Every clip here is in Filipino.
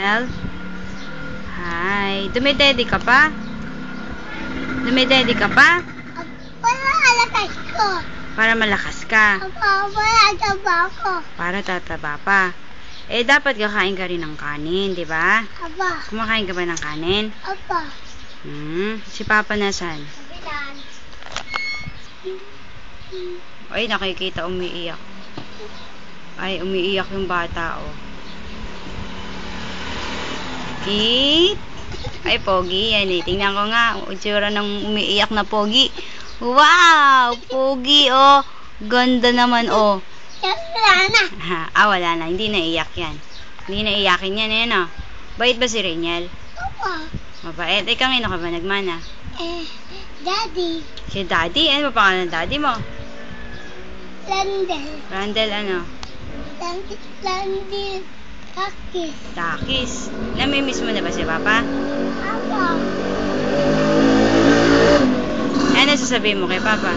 Nel? Hi. Dumidede ka pa? Dumidede ka pa? Para alakas ko. Para malakas ka. Para ataba ko. Para tataba pa. Eh, dapat kakain ka rin ng kanin, di ba? Aba. Kumakain ka ba ng kanin? Aba. Si Papa nasan? Kabilan. Ay, nakikita umiiyak. Ay, umiiyak yung bata, oh. Kit? Ay, pogi yan eh. Tingnan ko nga, itsura ng umiiyak na pogi. Wow! Pogi, oh. Ganda naman, oh. Wala na. Wala na. Hindi naiyak yan. Hindi naiyakin yan, eh, no? Bait ba si Rainiel? Aba. Mabait. Eh, kanino ka ba nagmana? Daddy. Si Daddy? Ano ba pangalan ng Daddy mo? Landel. Randall, ano? Landel. Takis. Takis. Namimiss mo na ba si Papa? Aba. Ano sasabihin mo kay Papa?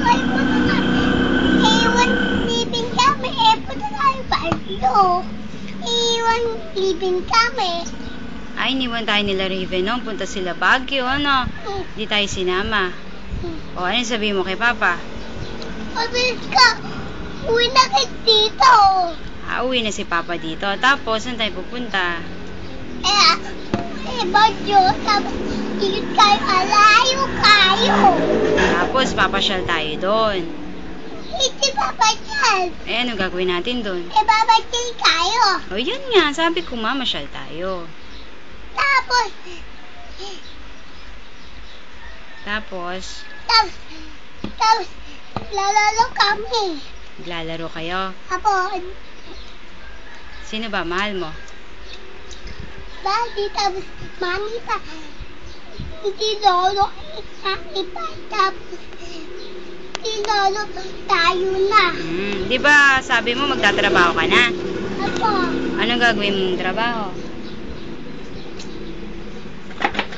Ay, punta na. Iwan living kami. Punta tayo Barrio. Iwan living kami. Ay, iniwan tayo nila Raven, no? Punta sila Baguio, ano? Di tayo sinama. O, ano sabihin mo kay Papa? Mabilis ka. Uwi na kayo dito. Uwi na si Papa dito. Tapos, saan tayo pupunta? Barrio. Tapos, ikot kayo. Alayo kayo. Tapos, papasyal tayo doon. Hindi papasyal. Eh, ano gagawin natin doon? Babasyal kayo. O, yun nga. Sabi ko, mamasyal tayo. Tapos, Tapos, lalalo kami. lalaro kayo. Apo, Sino ba? Mahal mo? Daddy, tapos, mami pa. Hindi lolo, mami pa. Tapos, hindi lolo, tayo na. Di ba sabi mo magtatrabaho ka na? Apo, Anong gagawin mong trabaho?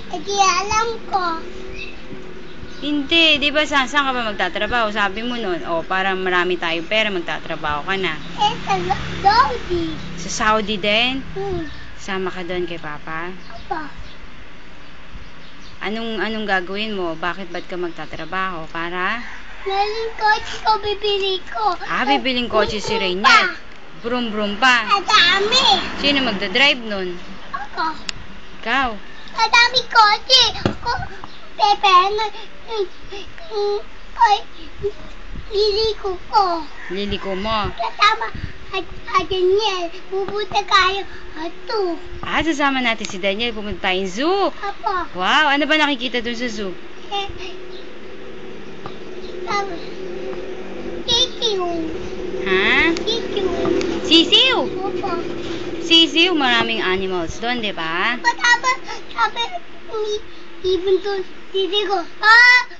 hindi alam ko. Hindi, di ba saan ka ba magtatrabaho? Sabi mo nun, para marami tayong pera, magtatrabaho ka na. Sa Saudi. Sa Saudi din? Sama ka doon kay Papa? Apo, Anong gagawin mo? Bakit ba't ka magtatrabaho? Para? naling kotse ko bibili ko. Bibiling kotse si Rainiel. Brum-brum pa. Madami. Sino magdadrive nun? Ako. Ikaw. Madami kotse. Ako, Pepe, ay, liliko ko. Liliko mo. Kasama, at Daniel, pupunta kayo ato. Sasama natin si Daniel. Pumunta tayong zoo. Apo, Wow, ano ba nakikita dun sa zoo? Kitiw. Ha? Kitiw. Sisiw! Opo. Sisiw, maraming animals doon, di ba? Sabi, even to, sisi ko.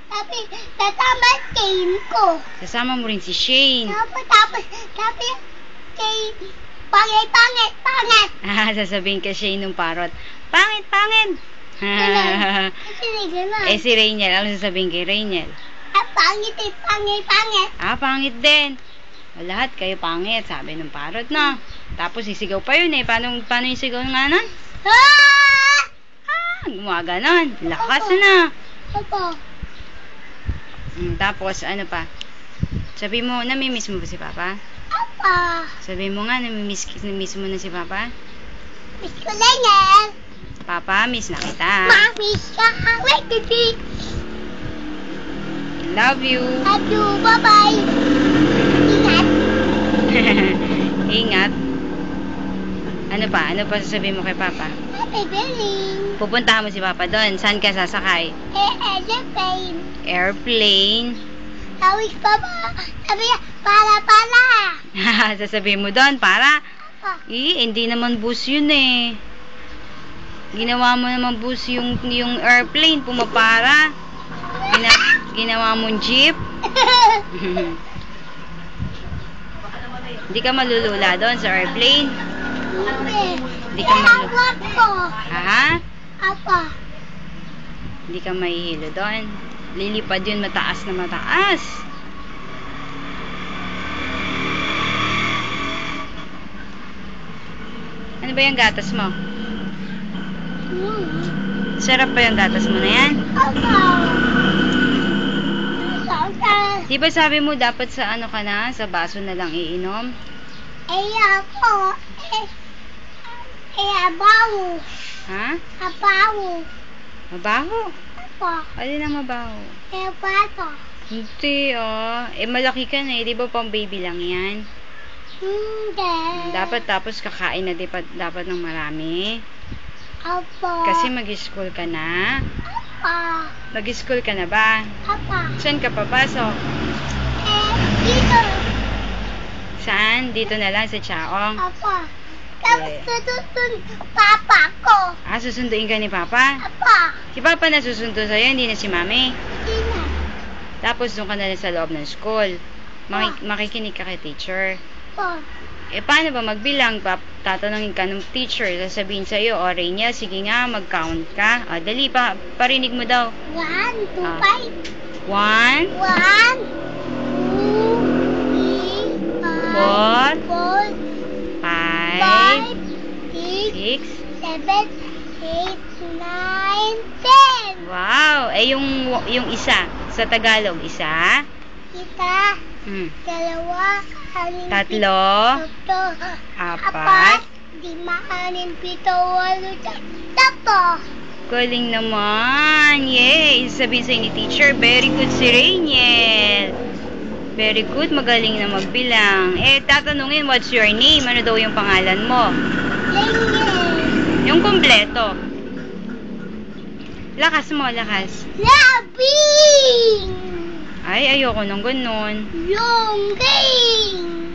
Sabi, kasama team ko. Kasama mo rin si Shane. Tapos, sabi, kay, pangit. Sasabihin ka Shane ng parrot. Pangit! Kasi gano'n. Si Rainiel, ano sasabihin kay Rainiel? Pangit. Pangit din. Lahat kayo pangit, sabi ng parrot, no? Tapos sisigaw pa yun eh. Paano yung sigaw nga nun? Gumaganon. Lakas na. Opo. Tapos, ano pa? Sabi mo, namimiss mo ba si Papa? Opo. Sabi mo nga, namimiss mo na si Papa? Miss ko lang yan. Papa, miss na kita. Mami, siya. Wait, baby. Love you. Love you. Bye-bye. Ingat. Ingat. Ano pa sasabihin mo kay Papa? Happy Billing. Pupuntahan mo si Papa doon. Saan ka sasakay? Airplane. Airplane. Tawis Papa. Sabi niya, para. Sasabihin mo doon, para? Opo. Hindi naman bus yun eh. Ginawa mo naman bus yung airplane, pumapara. Ginawa mong jeep. Hindi ka malulula doon sa airplane. Hindi ka malulula. Ha? Apa. Hindi ka mahihilo doon. Lilipad yun mataas na mataas. Ano ba yung gatas mo? Hmm. Sarap pa yung gatas mo na yan? Opo. Saan? Di ba sabi mo dapat sa ano ka na? Sa baso na lang iinom? Ako. Abaw. Ha? Abaw. Mabaho? Opo. Alin ang mabaho? Bato. Hindi malaki ka na di ba pang baby lang yan? Hindi. Dapat tapos kakain na dapat ng marami. Opo. Kasi mag-school ka na. Opo. Mag-school ka na ba? Opo. Saan ka papasok? Dito. Saan? Dito na lang sa Chaong. Opo. Tapos tutun papa ko. Susunduin ka ni Papa? Opo. Si Papa na susundo sa'yo, hindi na si Mami. Sino? Tapos doon ka na lang sa loob ng school. Makikinig ka kay teacher. Opo. Paano ba magbilang? Tatanungin ka ng teacher, sasabihin sa'yo, Rainiel, sige nga, mag-count ka. Dali pa, parinig mo daw. 1, 2, 5. 1, 1, 2, 3, 4, 4, 5, 6, 6. 7, 8, 9, 10. Wow! Yung isa, sa Tagalog, isa? Kita, dalawa, anim, Tatlo, pito, apat. 5, 6, 7, 8, 10. Galing naman! Yay! Sabihin sa'yo ni teacher, very good si Rainiel. Very good, magaling na magbilang. Tatanungin, what's your name? Ano daw yung pangalan mo? Ganyan. Yung kumpleto. Lakas mo, lakas. Labing! Ay, ayoko nang ganun. Yung game!